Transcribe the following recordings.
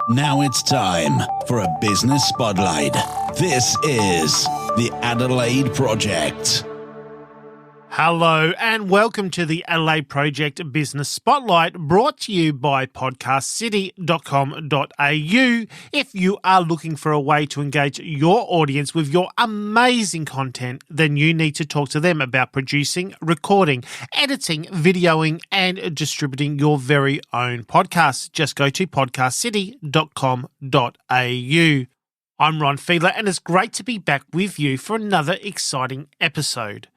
Now it's time for a business spotlight. This is the Adelaide Project. Hello and welcome to the Adelaide Project Business Spotlight, brought to you by podcastcity.com.au. If you are looking for a way to engage your audience with your amazing content, then you need to talk to them about producing, recording, editing, videoing and distributing your very own podcast. Just go to podcastcity.com.au. I'm Ron Fiedler and it's great to be back with you for another exciting episode.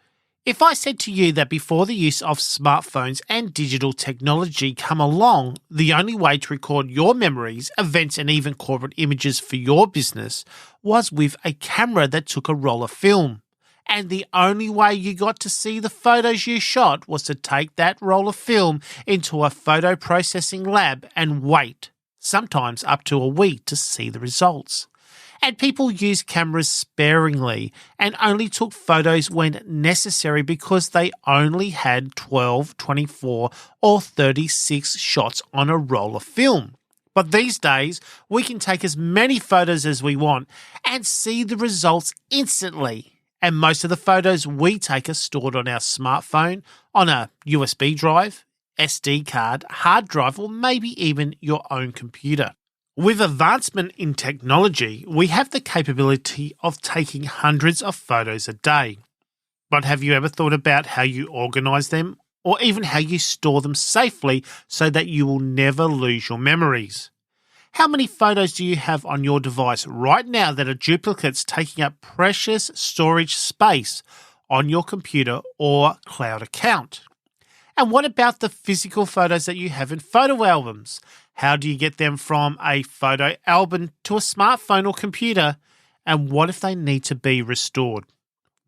If I said to you that before the use of smartphones and digital technology come along, the only way to record your memories, events and even corporate images for your business was with a camera that took a roll of film. And the only way you got to see the photos you shot was to take that roll of film into a photo processing lab and wait, sometimes up to a week, to see the results. And people used cameras sparingly and only took photos when necessary because they only had 12, 24 or 36 shots on a roll of film. But these days, we can take as many photos as we want and see the results instantly. And most of the photos we take are stored on our smartphone, on a USB drive, SD card, hard drive, or maybe even your own computer. With advancement in technology, we have the capability of taking hundreds of photos a day. But have you ever thought about how you organise them or even how you store them safely so that you will never lose your memories? How many photos do you have on your device right now that are duplicates taking up precious storage space on your computer or cloud account? And what about the physical photos that you have in photo albums? How do you get them from a photo album to a smartphone or computer? And what if they need to be restored?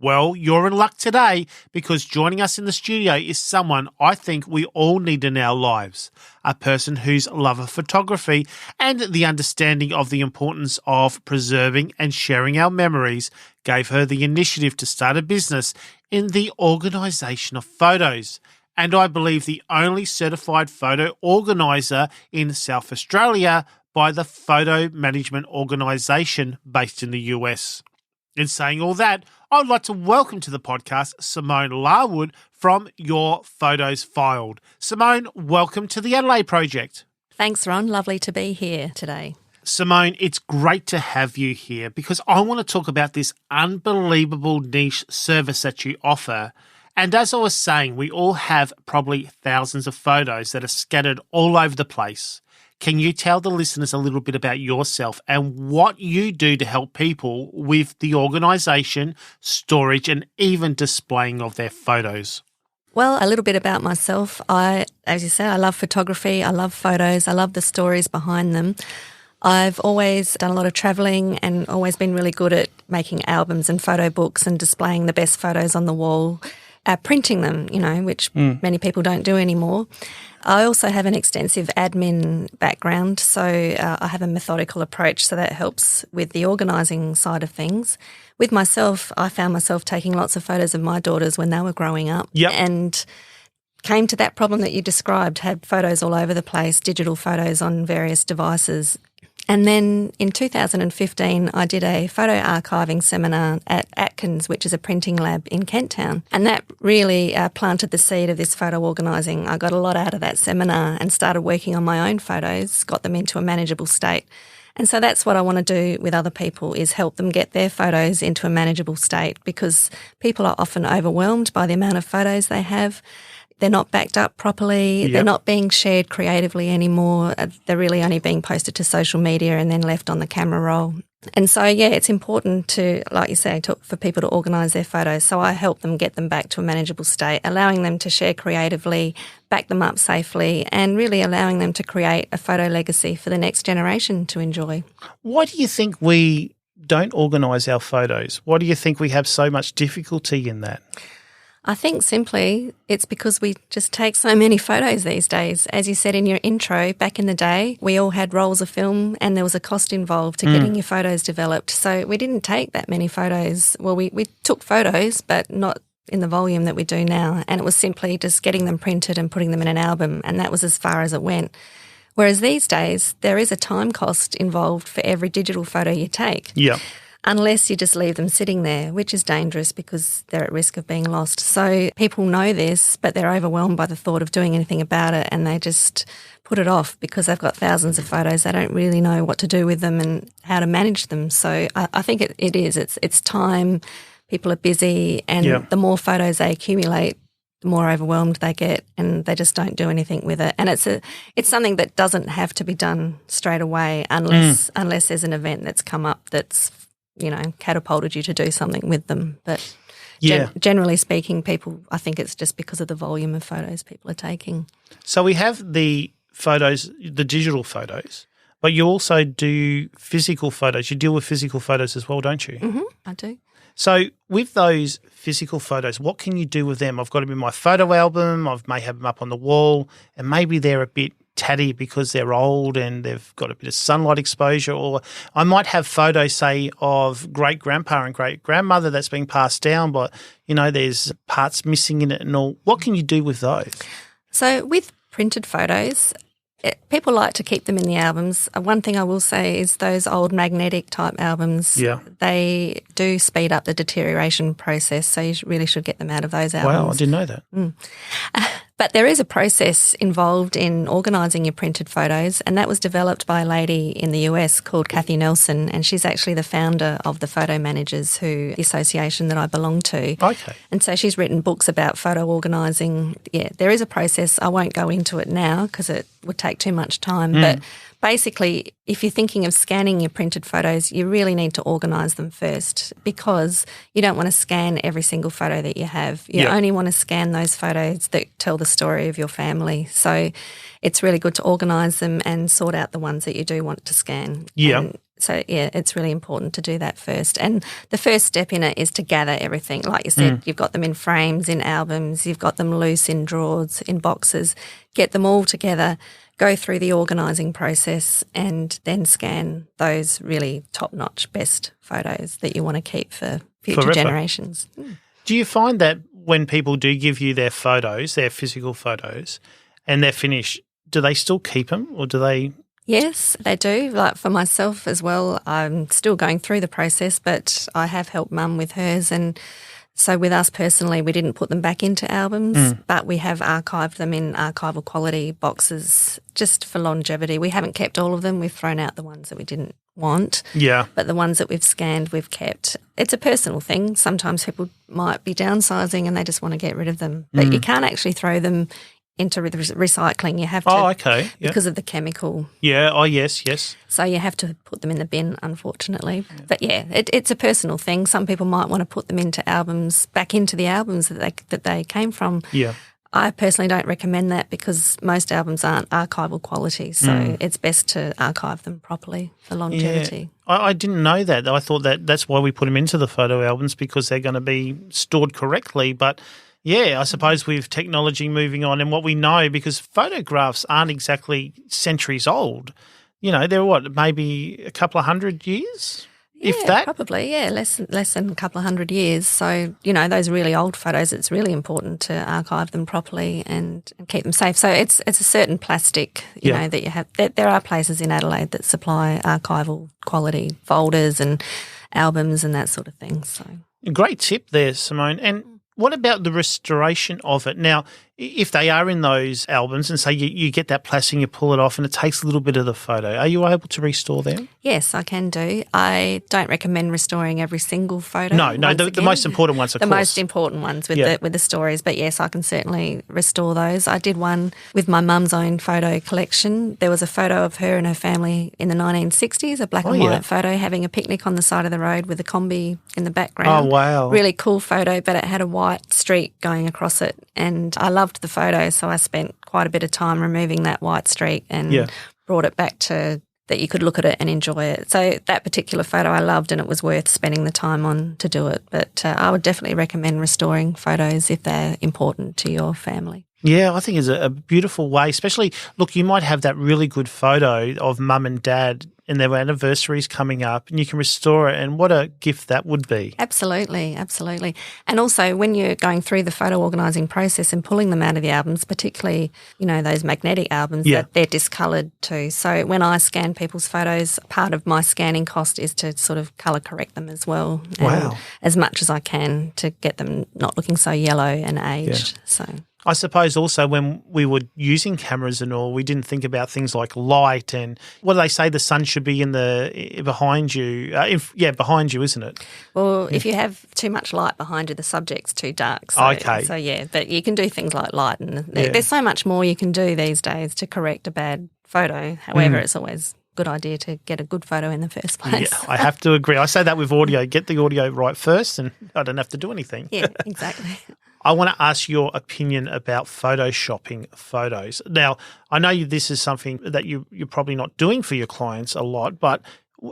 Well, you're in luck today because joining us in the studio is someone I think we all need in our lives, a person whose love of photography and the understanding of the importance of preserving and sharing our memories gave her the initiative to start a business in the organisation of photos. And I believe the only certified photo organiser in South Australia by the Photo Management Organisation based in the US. In saying all that, I would like to welcome to the podcast Simone Larwood from Your Photos Filed. Simone, welcome to the Adelaide Project. Thanks, Ron. Lovely to be here today. Simone, it's great to have you here because I want to talk about this unbelievable niche service that you offer. And as I was saying, we all have probably thousands of photos that are scattered all over the place. Can you tell the listeners a little bit about yourself and what you do to help people with the organisation, storage and even displaying of their photos? Well, a little bit about myself. As you say, I love photography. I love photos. I love the stories behind them. I've always done a lot of travelling and always been really good at making albums and photo books and displaying the best photos on the wall. Printing them, which many people don't do anymore. I also have an extensive admin background, so I have a methodical approach, so that helps with the organising side of things. With myself, I found myself taking lots of photos of my daughters when they were growing up and came to that problem that you described, had photos all over the place, digital photos on various devices. And then in 2015, I did a photo archiving seminar at Atkins, which is a printing lab in Kent Town. And that really planted the seed of this photo organising. I got a lot out of that seminar and started working on my own photos, got them into a manageable state. And so that's what I want to do with other people, is help them get their photos into a manageable state, because people are often overwhelmed by the amount of photos they have. They're not backed up properly. Yep. They're not being shared creatively anymore. They're really only being posted to social media and then left on the camera roll. And so, it's important to, like you say, for people to organise their photos. So I help them get them back to a manageable state, allowing them to share creatively, back them up safely, and really allowing them to create a photo legacy for the next generation to enjoy. Why do you think we don't organise our photos? Why do you think we have so much difficulty in that? I think simply it's because we just take so many photos these days. As you said in your intro, back in the day, we all had rolls of film and there was a cost involved to getting your photos developed. So we didn't take that many photos. Well, we took photos, but not in the volume that we do now. And it was simply just getting them printed and putting them in an album, and that was as far as it went. Whereas these days, there is a time cost involved for every digital photo you take. Yeah. Unless you just leave them sitting there, which is dangerous because they're at risk of being lost. So people know this, but they're overwhelmed by the thought of doing anything about it, and they just put it off because they've got thousands of photos. They don't really know what to do with them and how to manage them. So I think it is. It's time. People are busy, and the more photos they accumulate, the more overwhelmed they get, and they just don't do anything with it. And it's something that doesn't have to be done straight away unless there's an event that's come up that's catapulted you to do something with them. But generally speaking, people, I think it's just because of the volume of photos people are taking. So we have the photos, the digital photos, but you also do physical photos. You deal with physical photos as well, don't you? Mm-hmm, I do. So with those physical photos, what can you do with them? I've got them in my photo album. I may have them up on the wall, and maybe they're a bit tatty because they're old and they've got a bit of sunlight exposure, or I might have photos, say, of great-grandpa and great-grandmother that's being passed down, but, there's parts missing in it and all. What can you do with those? So with printed photos, people like to keep them in the albums. One thing I will say is those old magnetic type albums, they do speed up the deterioration process, so you really should get them out of those albums. Wow, I didn't know that. But there is a process involved in organising your printed photos, and that was developed by a lady in the US called Kathy Nelson, and she's actually the founder of the Photo Managers, the association that I belong to. Okay. And so she's written books about photo organising. Yeah, there is a process. I won't go into it now because it would take too much time, but basically, if you're thinking of scanning your printed photos, you really need to organise them first, because you don't want to scan every single photo that you have. You only want to scan those photos that tell the story of your family. So it's really good to organise them and sort out the ones that you do want to scan. Yeah. And so, it's really important to do that first. And the first step in it is to gather everything. Like you said, you've got them in frames, in albums, you've got them loose in drawers, in boxes. Get them all together, go through the organising process, and then scan those really top-notch best photos that you want to keep for future generations. Do you find that when people do give you their photos, their physical photos, and they're finished, do they still keep them, or do they? Yes, they do. Like for myself as well, I'm still going through the process, but I have helped Mum with hers. And so with us personally, we didn't put them back into albums, but we have archived them in archival quality boxes just for longevity. We haven't kept all of them. We've thrown out the ones that we didn't want. Yeah. But the ones that we've scanned, we've kept. It's a personal thing. Sometimes people might be downsizing and they just want to get rid of them. But you can't actually throw them into recycling. You have to. Oh, okay. Yeah. Because of the chemical. Yeah. Oh, yes. So you have to put them in the bin, unfortunately. Yeah. But it's a personal thing. Some people might want to put them into albums, back into the albums that they came from. Yeah. I personally don't recommend that because most albums aren't archival quality, so it's best to archive them properly for longevity. Yeah. I didn't know that. I thought that's why we put them into the photo albums, because they're going to be stored correctly. But yeah, I suppose with technology moving on and what we know, because photographs aren't exactly centuries old. They're maybe a couple of 100 years? If that? Probably, less than a couple of 100 years. So, those really old photos, it's really important to archive them properly and keep them safe. So it's a certain plastic, that you have. There are places in Adelaide that supply archival quality folders and albums and that sort of thing. So great tip there, Simone. And what about the restoration of it? Now, if they are in those albums and say you get that plastic, you pull it off and it takes a little bit of the photo, are you able to restore them? Yes, I can do. I don't recommend restoring every single photo. No, the most important ones, of course. The most important ones with the stories. But yes, I can certainly restore those. I did one with my mum's own photo collection. There was a photo of her and her family in the 1960s, a black and white photo, having a picnic on the side of the road with a combi in the background. Oh, wow. Really cool photo, but it had a white streak going across it. And I loved the photo, so I spent quite a bit of time removing that white streak and brought it back to that you could look at it and enjoy it. So that particular photo I loved, and it was worth spending the time on to do it. But I would definitely recommend restoring photos if they're important to your family. Yeah, I think it's a beautiful way, especially, look, you might have that really good photo of mum and dad and their anniversaries coming up and you can restore it, and what a gift that would be. Absolutely, absolutely. And also when you're going through the photo organising process and pulling them out of the albums, particularly, those magnetic albums, that they're discoloured too. So when I scan people's photos, part of my scanning cost is to sort of colour correct them as well. Wow. As much as I can to get them not looking so yellow and aged. Yeah. So I suppose also when we were using cameras and all, we didn't think about things like light and what do they say, the sun should be behind you. Behind you, isn't it? Well, if you have too much light behind you, the subject's too dark. So, but you can do things like light, and there's so much more you can do these days to correct a bad photo. However, it's always a good idea to get a good photo in the first place. Yeah, I have to agree. I say that with audio. Get the audio right first and I don't have to do anything. Yeah, exactly. I want to ask your opinion about photoshopping photos. Now, I know this is something that you're probably not doing for your clients a lot, but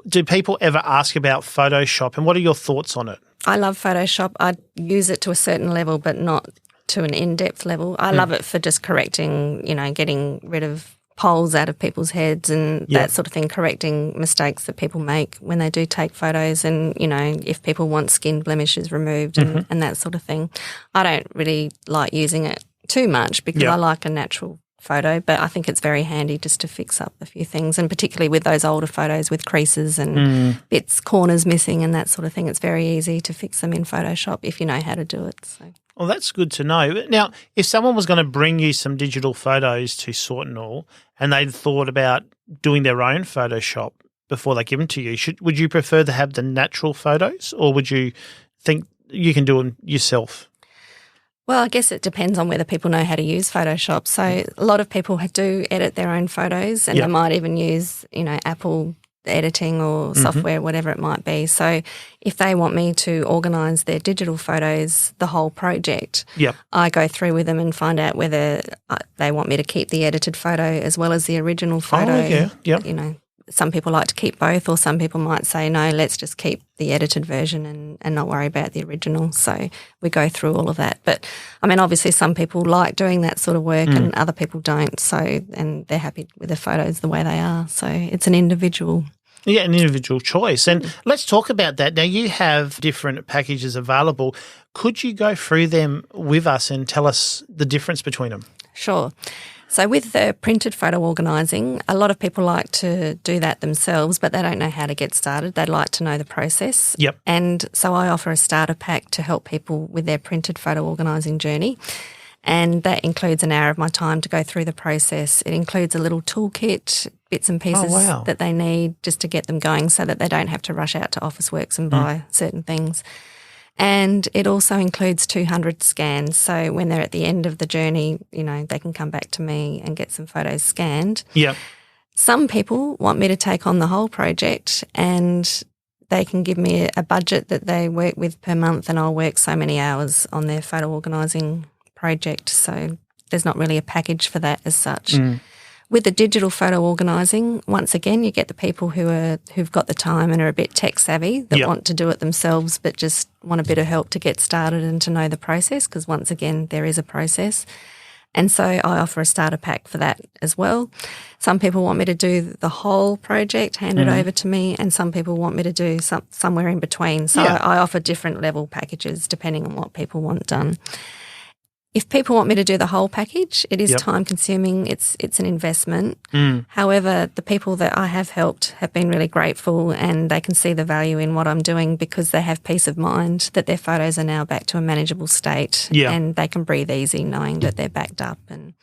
do people ever ask about Photoshop, and what are your thoughts on it? I love Photoshop. I use it to a certain level, but not to an in-depth level. I love it for just correcting, getting rid of poles out of people's heads and that sort of thing, correcting mistakes that people make when they do take photos, and, if people want skin blemishes removed and that sort of thing. I don't really like using it too much because I like a natural photo, but I think it's very handy just to fix up a few things, and particularly with those older photos with creases and corners missing and that sort of thing, it's very easy to fix them in Photoshop if you know how to do it. So. Well, that's good to know. Now, if someone was going to bring you some digital photos to sort and all, and they'd thought about doing their own Photoshop before they give them to you, would you prefer to have the natural photos, or would you think you can do them yourself? Well, I guess it depends on whether people know how to use Photoshop. So a lot of people do edit their own photos, and they might even use, Apple editing or software, whatever it might be. So if they want me to organise their digital photos, the whole project, I go through with them and find out whether they want me to keep the edited photo as well as the original photo. Some people like to keep both, or some people might say, no, let's just keep the edited version and not worry about the original. So we go through all of that. But, obviously some people like doing that sort of work and other people don't. So, and they're happy with the photos the way they are. So it's an individual. Yeah, an individual choice. And let's talk about that. Now, you have different packages available. Could you go through them with us and tell us the difference between them? Sure. So with the printed photo organising, a lot of people like to do that themselves, but they don't know how to get started. They'd like to know the process. Yep. And so I offer a starter pack to help people with their printed photo organising journey. And that includes an hour of my time to go through the process. It includes a little toolkit, bits and pieces that they need just to get them going so that they don't have to rush out to Officeworks and buy certain things. And it also includes 200 scans. So when they're at the end of the journey, they can come back to me and get some photos scanned. Yeah. Some people want me to take on the whole project, and they can give me a budget that they work with per month, and I'll work so many hours on their photo organising project. So there's not really a package for that as such. With the digital photo organising, once again, you get the people who've got the time and are a bit tech savvy that want to do it themselves but just want a bit of help to get started and to know the process, because once again, there is a process. And so I offer a starter pack for that as well. Some people want me to do the whole project, hand it over to me, and some people want me to do somewhere in between. So I offer different level packages depending on what people want done. If people want me to do the whole package, it is time consuming. It's an investment. However, the people that I have helped have been really grateful, and they can see the value in what I'm doing because they have peace of mind that their photos are now back to a manageable state and they can breathe easy knowing that they're backed up and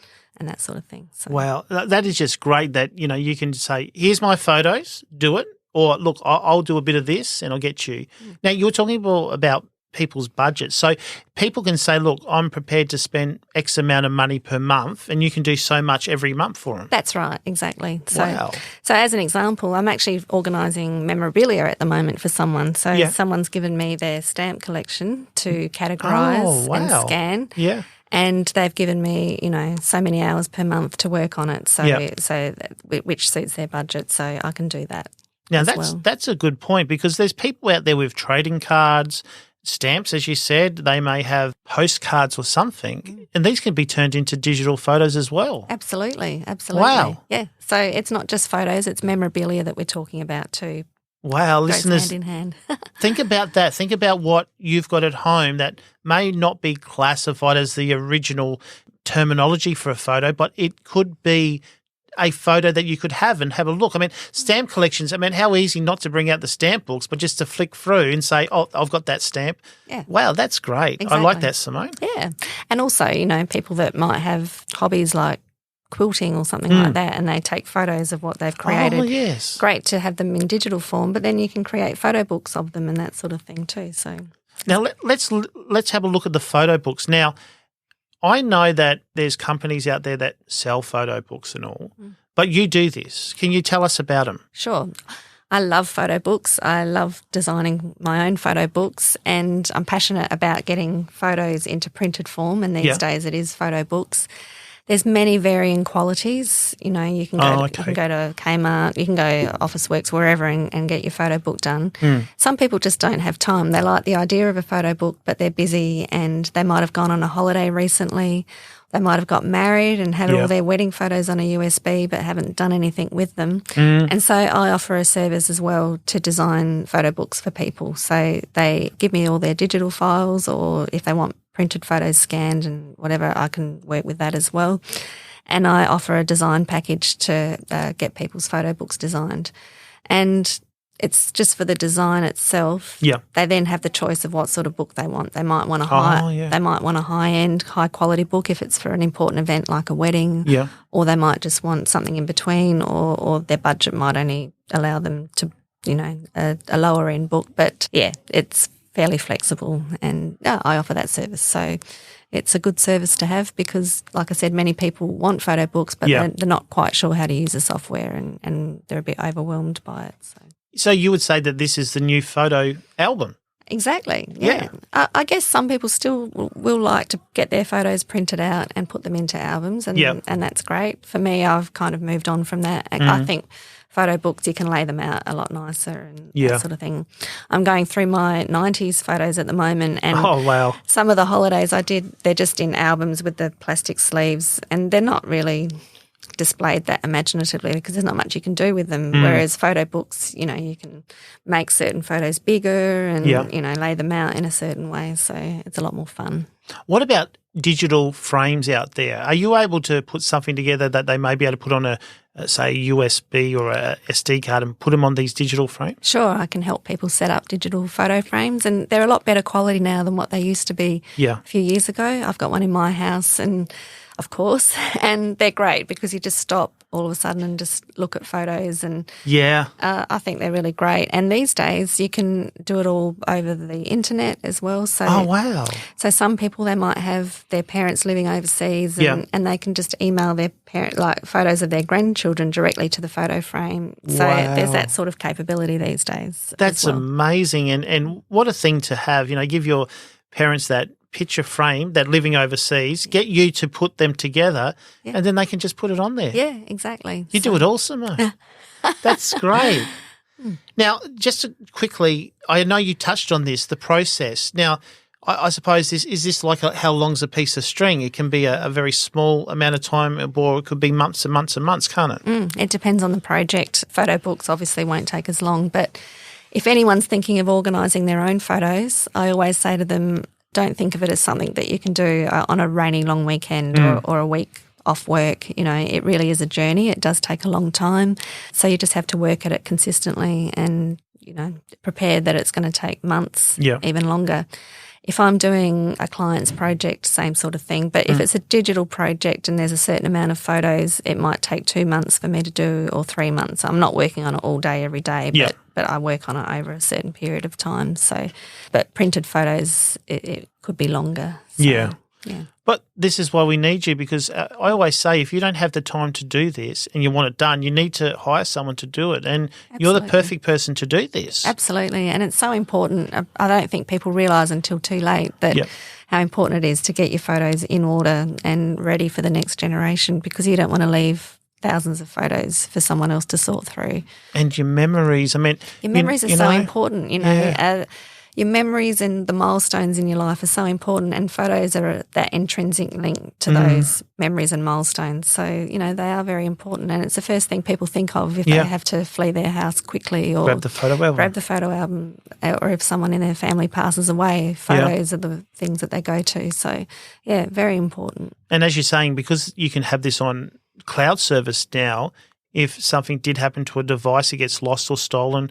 that sort of thing. So. Wow, that is just great that, you can say, here's my photos, do it, or look, I'll do a bit of this and I'll get you. Now, you're talking about people's budgets. So people can say, look, I'm prepared to spend X amount of money per month, and you can do so much every month for them. That's right, exactly. So, wow. So as an example, I'm actually organising memorabilia at the moment for someone. So someone's given me their stamp collection to categorise and scan. Yeah. And they've given me, so many hours per month to work on it, which suits their budget, so I can do that. Now, that's a good point, because there's people out there with trading cards. stamps, as you said. They may have postcards or something, and these can be turned into digital photos as well. Absolutely. Wow. Yeah. So it's not just photos, it's memorabilia that we're talking about too. Wow, Goes listeners, hand in hand. think about that. Think about what you've got at home that may not be classified as the original terminology for a photo, but it could be a photo that you could have and have a look. I mean, stamp collections, how easy not to bring out the stamp books, but just to flick through and say, oh, I've got that stamp. Yeah. Wow, that's great. Exactly. I like that, Simone. Yeah. And also, people that might have hobbies like quilting or something like that, and they take photos of what they've created. Oh, yes. Great to have them in digital form, but then you can create photo books of them and that sort of thing too. So now let's have a look at the photo books. Now, I know that there's companies out there that sell photo books and all, but you do this. Can you tell us about them? Sure. I love photo books. I love designing my own photo books, and I'm passionate about getting photos into printed form, and these days it is photo books. There's many varying qualities. You can go, you can go to Kmart, you can go Officeworks, wherever, and get your photo book done. Some people just don't have time. They like the idea of a photo book, but they're busy, and they might have gone on a holiday recently. They might have got married and had all their wedding photos on a USB but haven't done anything with them. And so I offer a service as well to design photo books for people. So they give me all their digital files, or if they want printed photos scanned and whatever, I can work with that as well. And I offer a design package to get people's photo books designed. And it's just for the design itself. Yeah. They then have the choice of what sort of book they want. They might want a high-end, high-quality book if it's for an important event like a wedding. Yeah. Or they might just want something in between, or their budget might only allow them to, a lower-end book. But, yeah, it's fairly flexible, and I offer that service. So it's a good service to have because, like I said, many people want photo books, but they're not quite sure how to use the software, and they're a bit overwhelmed by it. So you would say that this is the new photo album? Exactly, yeah. I guess some people still will like to get their photos printed out and put them into albums, and that's great. For me, I've kind of moved on from that. I think photo books, you can lay them out a lot nicer and that sort of thing. I'm going through my 90s photos at the moment, and some of the holidays I did, they're just in albums with the plastic sleeves, and they're not really displayed that imaginatively because there's not much you can do with them. Whereas photo books, you can make certain photos bigger and, lay them out in a certain way. So it's a lot more fun. What about digital frames out there? Are you able to put something together that they may be able to put on a USB or a SD card and put them on these digital frames? Sure, I can help people set up digital photo frames, and they're a lot better quality now than what they used to be a few years ago. I've got one in my house, and of course, and they're great because you just stop all of a sudden and just look at photos, and I think they're really great. And these days you can do it all over the internet as well. So so some people, they might have their parents living overseas, and they can just email their parent photos of their grandchildren directly to the photo frame. So there's that sort of capability these days. That's amazing, and what a thing to have. Give your parents that picture frame, that living overseas, get you to put them together, and then they can just put it on there. Yeah, exactly. You do it awesome. That's great. Now, just quickly, I know you touched on this, the process. Now, I suppose is this like how long's a piece of string? It can be a very small amount of time, or it could be months and months and months, can't it? It depends on the project. Photo books obviously won't take as long, but if anyone's thinking of organising their own photos, I always say to them, don't think of it as something that you can do on a rainy long weekend or a week off work. It really is a journey. It does take a long time. So you just have to work at it consistently and, prepare that it's going to take months, even longer. If I'm doing a client's project, same sort of thing. But if it's a digital project and there's a certain amount of photos, it might take 2 months for me to do, or 3 months. I'm not working on it all day, every day, but I work on it over a certain period of time. So, but printed photos, it could be longer. So, yeah. But this is why we need you, because I always say if you don't have the time to do this and you want it done, you need to hire someone to do it, and you're the perfect person to do this. Absolutely, and it's so important. I don't think people realise until too late that how important it is to get your photos in order and ready for the next generation, because you don't want to leave thousands of photos for someone else to sort through. And your memories, your memories are so important, your memories and the milestones in your life are so important, and photos are that intrinsic link to those memories and milestones. So, they are very important, and it's the first thing people think of if they have to flee their house quickly or grab the photo album, or if someone in their family passes away, photos are the things that they go to. So, yeah, very important. And as you're saying, because you can have this on cloud service now, if something did happen to a device, it gets lost or stolen,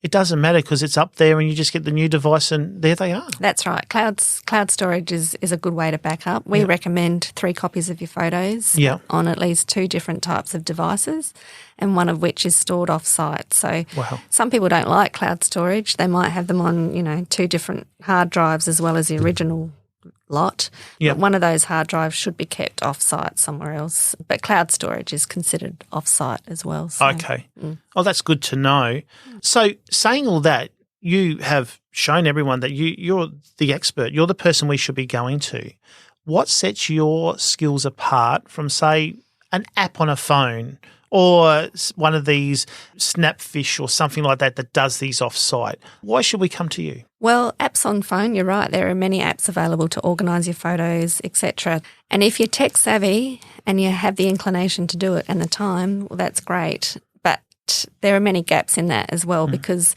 it doesn't matter because it's up there and you just get the new device and there they are. That's right. Cloud storage is a good way to back up. We recommend 3 copies of your photos on at least 2 different types of devices, and one of which is stored off-site. So some people don't like cloud storage. They might have them on, 2 different hard drives as well as the original lot. But one of those hard drives should be kept off-site somewhere else. But cloud storage is considered off-site as well. So. Okay. Oh, that's good to know. So saying all that, you have shown everyone that you're the expert. You're the person we should be going to. What sets your skills apart from, say, an app on a phone or one of these Snapfish or something like that does these off-site? Why should we come to you? Well, apps on phone, you're right. There are many apps available to organise your photos, etc. And if you're tech savvy and you have the inclination to do it and the time, well, that's great. But there are many gaps in that as well because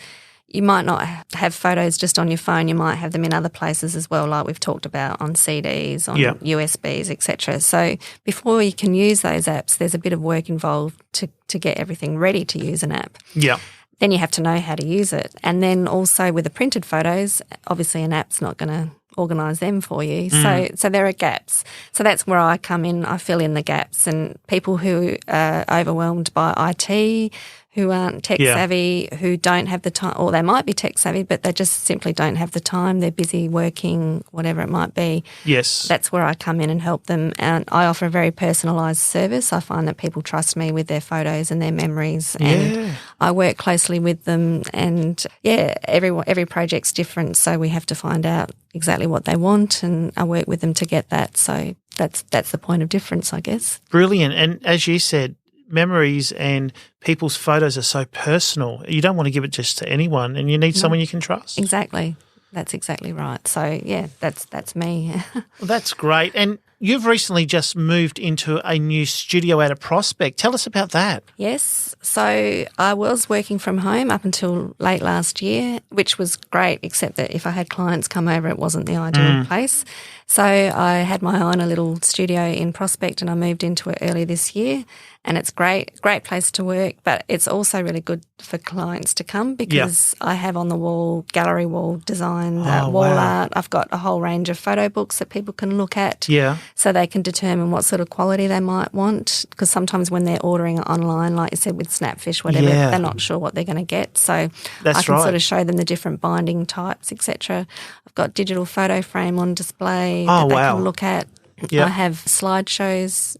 you might not have photos just on your phone. You might have them in other places as well, like we've talked about, on CDs, on USBs, etc. So before you can use those apps, there's a bit of work involved to get everything ready to use an app. Yeah. Then you have to know how to use it. And then also with the printed photos, obviously an app's not going to organise them for you. So there are gaps. So that's where I come in. I fill in the gaps. And people who are overwhelmed by IT, who aren't tech savvy, who don't have the time, or they might be tech savvy, but they just simply don't have the time. They're busy working, whatever it might be. Yes. That's where I come in and help them. And I offer a very personalised service. I find that people trust me with their photos and their memories. And I work closely with them. And every project's different. So we have to find out exactly what they want, and I work with them to get that. So that's the point of difference, I guess. Brilliant. And as you said, memories and people's photos are so personal. You don't want to give it just to anyone, and you need someone you can trust. Exactly. That's exactly right. So, that's me. Well, that's great. And you've recently just moved into a new studio at a Prospect. Tell us about that. Yes. So I was working from home up until late last year, which was great, except that if I had clients come over, it wasn't the ideal place. So I had my own little studio in Prospect, and I moved into it early this year. And it's great place to work, but it's also really good for clients to come because I have on the wall, gallery wall design, wall art. I've got a whole range of photo books that people can look at so they can determine what sort of quality they might want, because sometimes when they're ordering it online, like you said, with Snapfish, whatever, they're not sure what they're going to get. So I can sort of show them the different binding types, etc. I've got digital photo frame on display that they can look at. I have slideshows,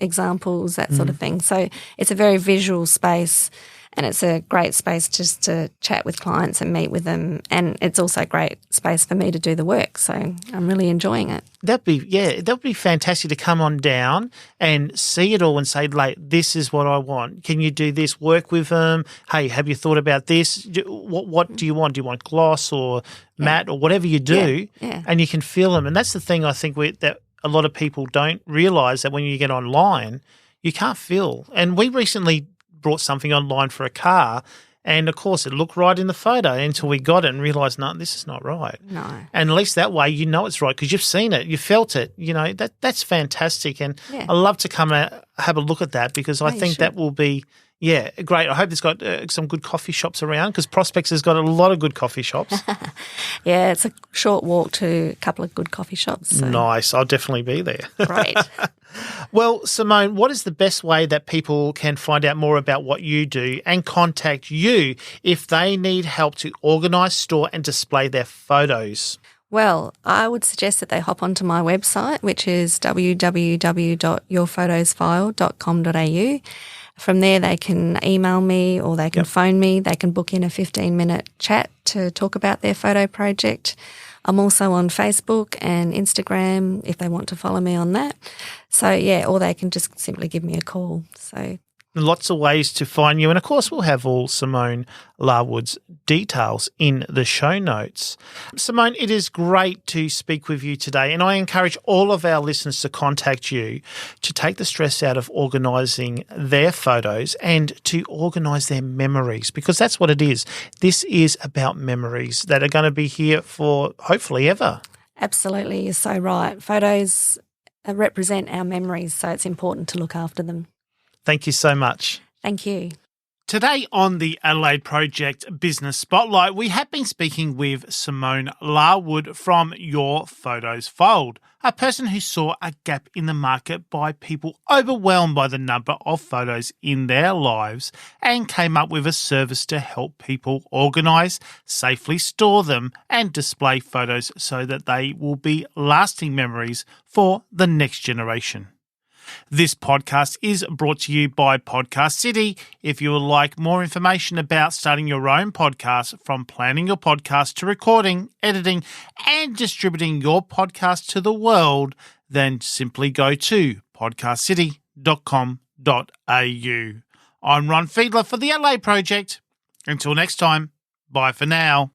examples, that sort of thing. So it's a very visual space, and it's a great space just to chat with clients and meet with them. And it's also a great space for me to do the work. So I'm really enjoying it. That'd be fantastic to come on down and see it all and say, like, this is what I want. Can you do this? Work with them. Hey, have you thought about this? What do you want? Do you want gloss or matte or whatever you do? Yeah. And you can feel them. And that's the thing I think that a lot of people don't realise, that when you get online, you can't feel. And we recently brought something online for a car, and of course it looked right in the photo until we got it and realised, no, this is not right. No. And at least that way you know it's right because you've seen it, you felt it. That's fantastic. And I love to come and have a look at that because I think that will be great. I hope it's got some good coffee shops around, because Prospects has got a lot of good coffee shops. Yeah, it's a short walk to a couple of good coffee shops. So. Nice. I'll definitely be there. Great. Well, Simone, what is the best way that people can find out more about what you do and contact you if they need help to organise, store and display their photos? Well, I would suggest that they hop onto my website, which is www.yourphotosfile.com.au. From there, they can email me or they can phone me. They can book in a 15-minute chat to talk about their photo project. I'm also on Facebook and Instagram if they want to follow me on that. So, or they can just simply give me a call. So Lots of ways to find you. And, of course, we'll have all Simone Larwood's details in the show notes. Simone, it is great to speak with you today, and I encourage all of our listeners to contact you to take the stress out of organising their photos and to organise their memories, because that's what it is. This is about memories that are going to be here for hopefully ever. Absolutely, you're so right. Photos represent our memories, so it's important to look after them. Thank you so much. Thank you. Today on the Adelaide Project Business Spotlight, we have been speaking with Simone Larwood from Your Photos Fold, a person who saw a gap in the market by people overwhelmed by the number of photos in their lives and came up with a service to help people organise, safely store them and display photos so that they will be lasting memories for the next generation. This podcast is brought to you by Podcast City. If you would like more information about starting your own podcast, from planning your podcast to recording, editing, and distributing your podcast to the world, then simply go to podcastcity.com.au. I'm Ron Fiedler for the Adelaide Project. Until next time, bye for now.